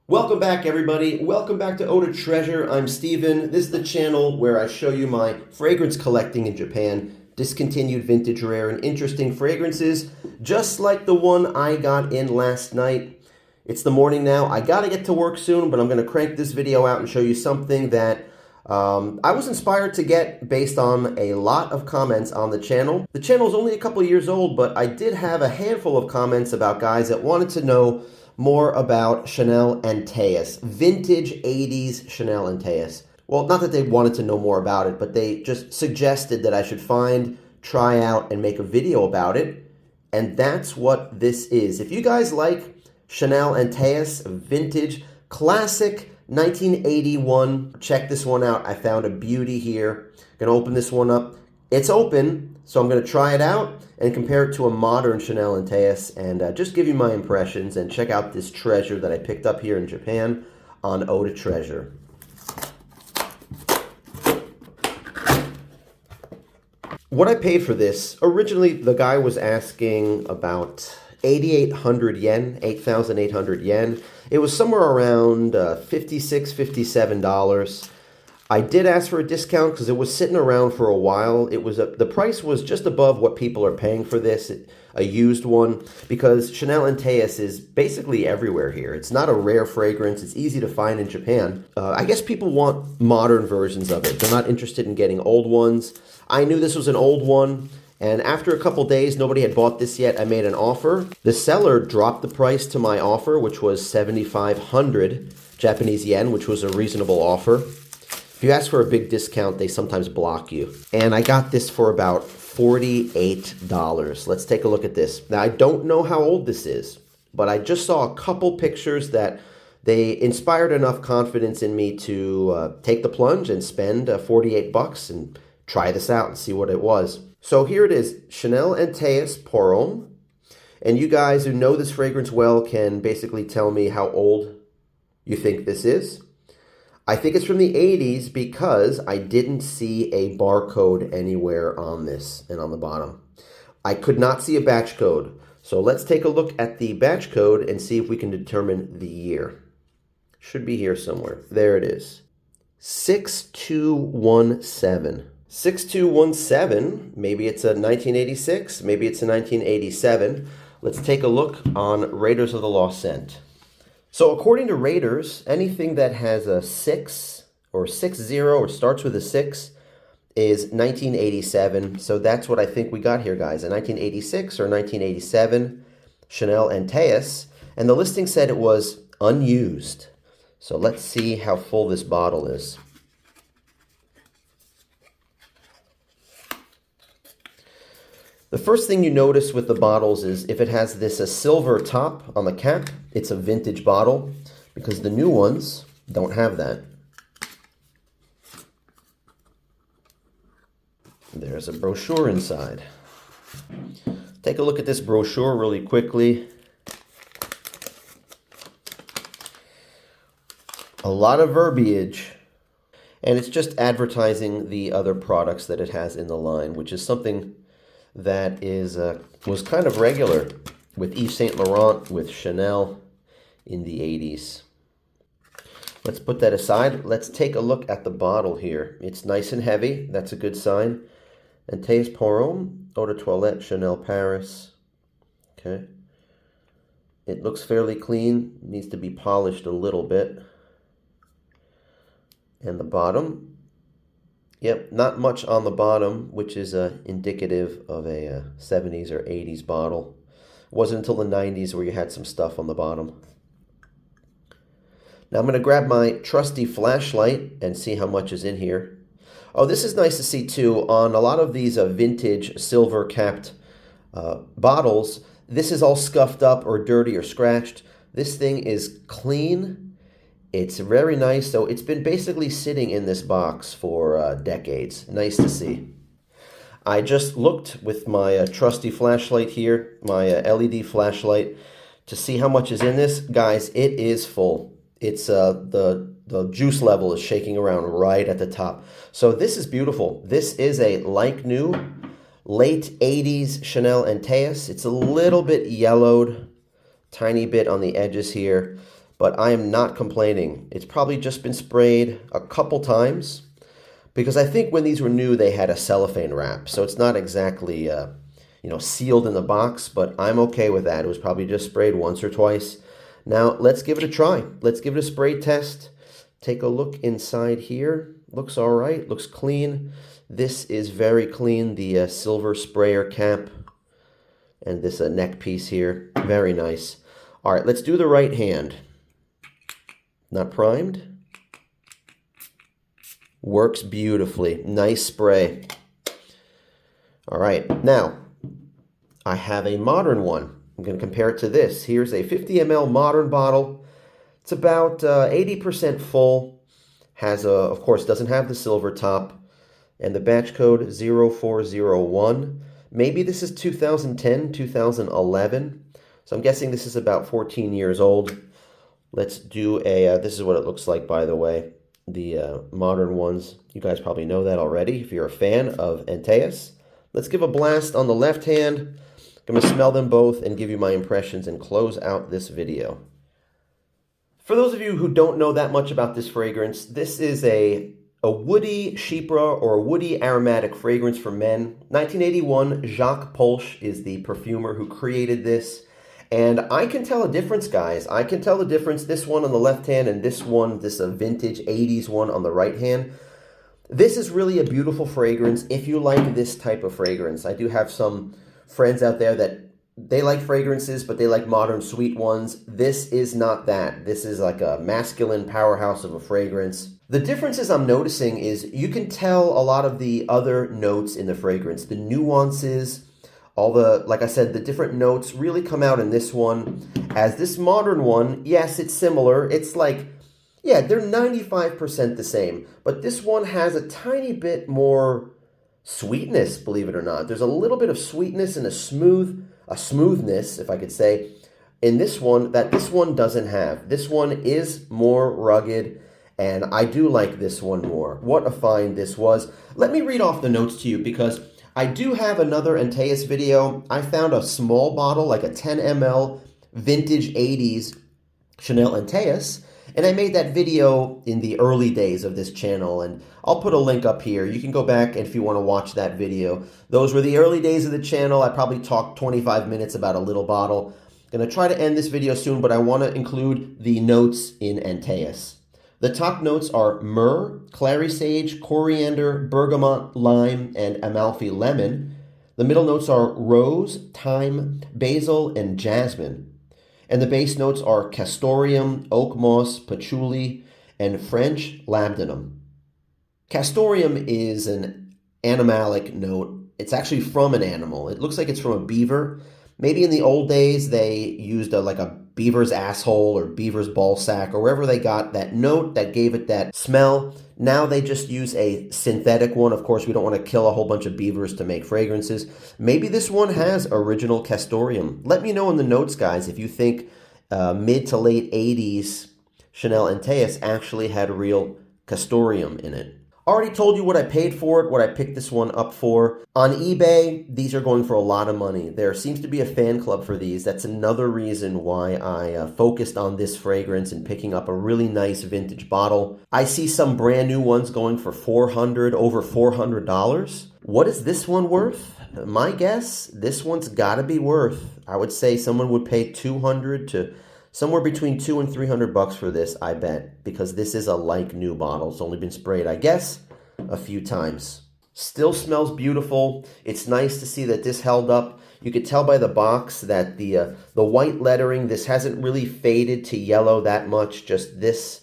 Welcome back, everybody. Welcome back to Eau de Treasure. I'm Steven. This is the channel where I show you my fragrance collecting in Japan, discontinued, vintage, rare, and interesting fragrances, just like the one I got in last night. It's the morning now. I gotta get to work soon, but I'm gonna crank this video out and show you something that I was inspired to get based on a lot of comments on the channel. The channel is only a couple years old, but I did have a handful of comments about guys that wanted to know more about Chanel Antaeus, vintage 80s Chanel Antaeus. Well, not that they wanted to know more about it, but they just suggested that I should find, try out, and make a video about it. And that's what this is. If you guys like Chanel Antaeus, vintage, classic 1981, check this one out. I found a beauty here. Gonna open this one up. It's open, so I'm gonna try it out and compare it to a modern Chanel Antaeus and just give you my impressions and check out this treasure that I picked up here in Japan on Eau de Treasure. What I paid for this, originally the guy was asking about 8,800 yen, 8,800 yen. It was somewhere around $56, $57. I did ask for a discount because it was sitting around for a while. It was the price was just above what people are paying for this, a used one, because Chanel Antaeus is basically everywhere here. It's not a rare fragrance. It's easy to find in Japan. I guess people want modern versions of it. They're not interested in getting old ones. I knew this was an old one, and after a couple days, nobody had bought this yet. I made an offer. The seller dropped the price to my offer, which was 7,500 Japanese yen, which was a reasonable offer. If you ask for a big discount, they sometimes block you. And I got this for about $48. Let's take a look at this. Now, I don't know how old this is, but I just saw a couple pictures that they inspired enough confidence in me to take the plunge and spend 48 bucks and try this out and see what it was. So here it is, Chanel Antaeus pour homme. And you guys who know this fragrance well can basically tell me how old you think this is. I think it's from the 80s because I didn't see a barcode anywhere on this and on the bottom. I could not see a batch code. So let's take a look at the batch code and see if we can determine the year. Should be here somewhere. There it is. 6217. 6217, maybe it's a 1986, maybe it's a 1987. Let's take a look on Raiders of the Lost Scent. So according to Raiders, anything that has a 6 or 60 or starts with a 6 is 1987. So that's what I think we got here, guys. A 1986 or 1987 Chanel Antaeus. And the listing said it was unused. So let's see how full this bottle is. The first thing you notice with the bottles is if it has this a silver top on the cap, it's a vintage bottle because the new ones don't have that. There's a brochure inside. Take a look at this brochure really quickly. A lot of verbiage, and it's just advertising the other products that it has in the line, which is something that was kind of regular with Yves Saint Laurent, with Chanel in the 80s. Let's put that aside. Let's take a look at the bottle here. It's nice and heavy. That's a good sign. Antaeus pour homme, Eau de Toilette, Chanel Paris. Okay. It looks fairly clean. Needs to be polished a little bit. And the bottom. Yep, not much on the bottom, which is indicative of a 70s or 80s bottle. It wasn't until the 90s where you had some stuff on the bottom. Now I'm going to grab my trusty flashlight and see how much is in here. Oh, this is nice to see too. On a lot of these vintage silver-capped bottles, this is all scuffed up or dirty or scratched. This thing is clean. It's very nice, so it's been basically sitting in this box for decades. Nice to see. I just looked with my trusty flashlight here, my LED flashlight, to see how much is in this. Guys, it is full. It's the juice level is shaking around right at the top. So this is beautiful. This is a like new, late 80s Chanel Antaeus. It's a little bit yellowed, tiny bit on the edges here. but I am not complaining. It's probably just been sprayed a couple times because I think when these were new, they had a cellophane wrap. So it's not exactly, sealed in the box, but I'm okay with that. It was probably just sprayed once or twice. Now let's give it a try. Let's give it a spray test. Take a look inside here. Looks all right, looks clean. This is very clean, the silver sprayer cap and this neck piece here, very nice. All right, let's do the right hand. Not primed. Works beautifully, nice spray. All right, now I have a modern one. I'm going to compare it to this. Here's a 50 ml modern bottle. It's about 80% full. Has of course, doesn't have the silver top. And the batch code 0401. Maybe this is 2010, 2011. So I'm guessing this is about 14 years old. Let's do this is what it looks like, by the way. The modern ones. You guys probably know that already if you're a fan of Antaeus. Let's give a blast on the left hand. I'm going to smell them both and give you my impressions and close out this video. For those of you who don't know that much about this fragrance, this is a woody chypre or a woody aromatic fragrance for men. 1981, Jacques Polch is the perfumer who created this. And I can tell a difference, guys. I can tell the difference, this one on the left hand and this one, this vintage 80s one on the right hand. This is really a beautiful fragrance if you like this type of fragrance. I do have some friends out there that they like fragrances, but they like modern sweet ones. This is not that. This is like a masculine powerhouse of a fragrance. The differences I'm noticing is you can tell a lot of the other notes in the fragrance, the nuances, all the, like I said, the different notes really come out in this one. As this modern one, yes, it's similar. It's like, yeah, they're 95% the same, but this one has a tiny bit more sweetness, believe it or not. There's a little bit of sweetness and a smoothness, if I could say, in this one that this one doesn't have. This one is more rugged, and I do like this one more. What a find this was. Let me read off the notes to you because I do have another Antaeus video. I found a small bottle, like a 10 ml vintage 80s Chanel Antaeus, and I made that video in the early days of this channel, and I'll put a link up here. You can go back if you want to watch that video. Those were the early days of the channel. I probably talked 25 minutes about a little bottle. Going to try to end this video soon, but I want to include the notes in Antaeus. The top notes are myrrh, clary sage, coriander, bergamot, lime, and Amalfi lemon. The middle notes are rose, thyme, basil, and jasmine. And the base notes are castoreum, oak moss, patchouli, and French labdanum. Castoreum is an animalic note. It's actually from an animal. It looks like it's from a beaver. Maybe in the old days they used like a beaver's asshole or beaver's ball sack or wherever they got that note that gave it that smell. Now they just use a synthetic one. Of course, we don't want to kill a whole bunch of beavers to make fragrances. Maybe this one has original castoreum. Let me know in the notes, guys, if you think mid to late 80s Chanel Antaeus actually had real castoreum in it. Already told you what I paid for it, what I picked this one up for. On eBay, these are going for a lot of money. There seems to be a fan club for these. That's another reason why I focused on this fragrance and picking up a really nice vintage bottle. I see some brand new ones going for over $400. What is this one worth? My guess, this one's gotta be worth, I would say someone would pay $200 to somewhere between $200 and $300 for this, I bet, because this is a like new bottle. It's only been sprayed, I guess, a few times. Still smells beautiful. It's nice to see that this held up. You could tell by the box that the white lettering, this hasn't really faded to yellow that much. Just this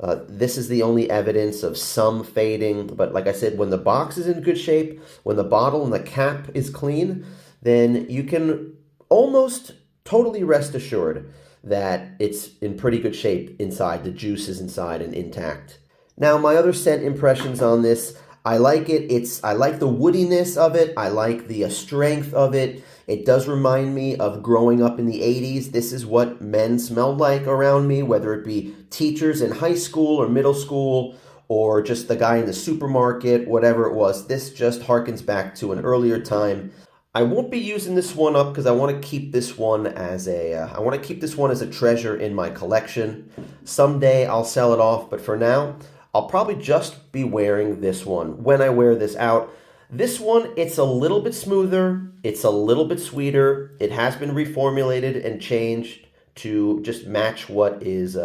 is the only evidence of some fading. But like I said, when the box is in good shape, when the bottle and the cap is clean, then you can almost totally rest assured that it's in pretty good shape inside. The juice is inside and intact. Now, my other scent impressions on this, I like it. I like the woodiness of it. I like the strength of it. It does remind me of growing up in the 80s. This is what men smelled like around me, whether it be teachers in high school or middle school or just the guy in the supermarket, whatever it was. This just harkens back to an earlier time. I won't be using this one up because I want to keep this one as a treasure in my collection. Someday I'll sell it off, but for now, I'll probably just be wearing this one when I wear this out. This one, it's a little bit smoother, it's a little bit sweeter. It has been reformulated and changed to just match what is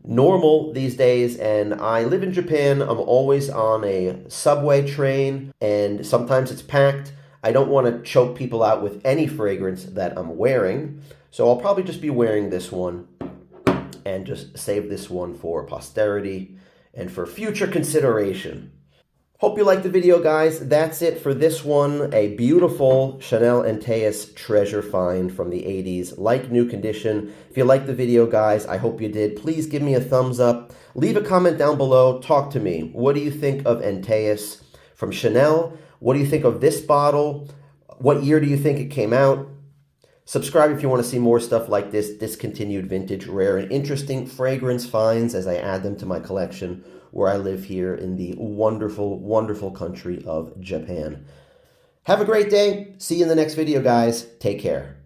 normal these days. And I live in Japan. I'm always on a subway train, and sometimes it's packed. I don't want to choke people out with any fragrance that I'm wearing, so I'll probably just be wearing this one and just save this one for posterity and for future consideration. Hope you liked the video, guys. That's it for this one. A beautiful Chanel Antaeus treasure find from the 80s, like new condition. If you liked the video, guys, I hope you did. Please give me a thumbs up. Leave a comment down below. Talk to me. What do you think of Antaeus from Chanel? What do you think of this bottle? What year do you think it came out? Subscribe if you want to see more stuff like this, discontinued vintage, rare, and interesting fragrance finds as I add them to my collection where I live here in the wonderful, wonderful country of Japan. Have a great day. See you in the next video, guys. Take care.